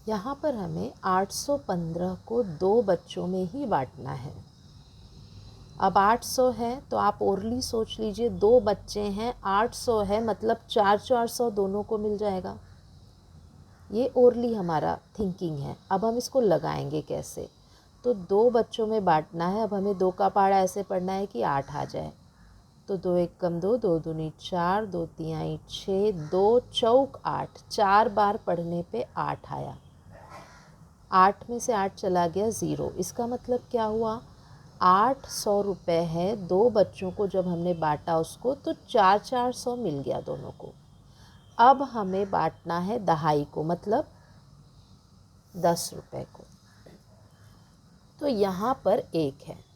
यहाँ पर हमें 815 को 2 बच्चों में ही बांटना है। अब 800 है तो आप ओरली सोच लीजिए, 2 बच्चे हैं, 800 है मतलब 400 दोनों को मिल जाएगा। ये ओरली हमारा थिंकिंग है। अब हम इसको लगाएंगे कैसे? तो 2 बच्चों में बांटना है। अब हमें 2 का पहाड़ा ऐसे पढ़ना है कि 8 आ जाए। तो 2 एकम 2, 2 दूनी 4, 2 तिहाई 6, 2 चौक 8, 4 बार पढ़ने पे 8 आया। 8 में से 8 चला गया 0। इसका मतलब क्या हुआ? 800 रुपये है। 2 बच्चों को जब हमने बांटा उसको तो 400 मिल गया दोनों को। अब हमें बांटना है दहाई को, मतलब 10 रुपये को। तो यहाँ पर 1 है।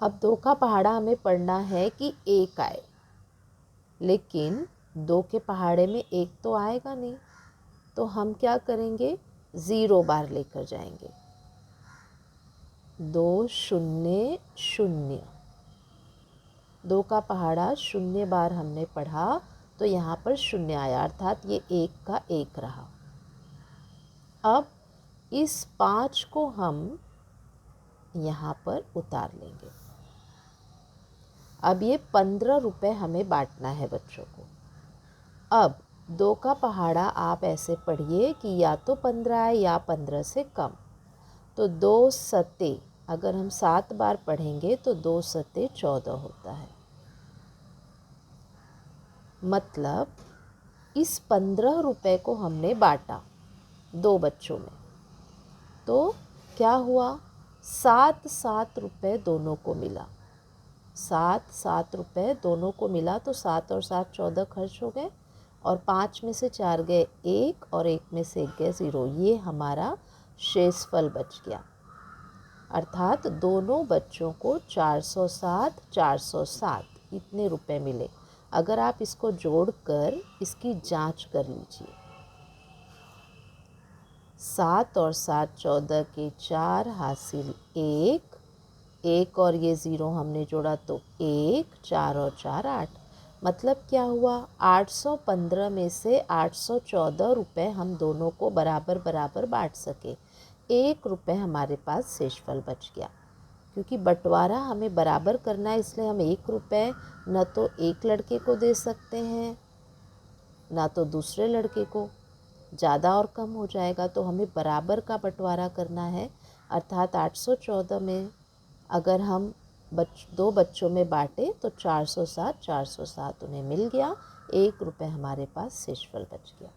अब 2 का पहाड़ा हमें पढ़ना है कि 1 आए, लेकिन 2 के पहाड़े में 1 तो आएगा नहीं। तो हम क्या करेंगे? 0 बार लेकर जाएंगे। 2 0 0। 2 का पहाड़ा 0 बार हमने पढ़ा तो यहाँ पर 0 आया, अर्थात ये 1 का 1 रहा। अब इस 5 को हम यहाँ पर उतार लेंगे। अब ये 15 रुपये हमें बांटना है बच्चों को। अब 2 का पहाड़ा आप ऐसे पढ़िए कि या तो 15 है या 15 से कम। तो 2 सते, अगर हम 7 बार पढ़ेंगे तो 2 सते 14 होता है। मतलब इस 15 रुपये को हमने बांटा 2 बच्चों में, तो क्या हुआ? 7 रुपये दोनों को मिला। 7 रुपये दोनों को मिला। तो 7 और 7 14 खर्च हो गए, और 5 में से 4 गए 1, और 1 में से 1 गए 0। ये हमारा शेषफल बच गया। अर्थात दोनों बच्चों को 407 इतने रुपए मिले। अगर आप इसको जोड़कर इसकी जांच कर लीजिए। 7 और 7 14 के 4 हासिल 1, 1 और ये 0 हमने जोड़ा तो 1, 4 और 4 8। मतलब क्या हुआ? 815 में से 814 रुपये हम दोनों को बराबर बराबर बांट सके। 1 रुपये हमारे पास शेषफल बच गया। क्योंकि बंटवारा हमें बराबर करना है, इसलिए हम 1 रुपये न तो एक लड़के को दे सकते हैं ना तो दूसरे लड़के को, ज़्यादा और कम हो जाएगा। तो हमें बराबर का बंटवारा करना है। अर्थात 814 में अगर हम 2 बच्चों में बांटे तो 407 उन्हें मिल गया। 1 रुपये हमारे पास शेषफल बच गया।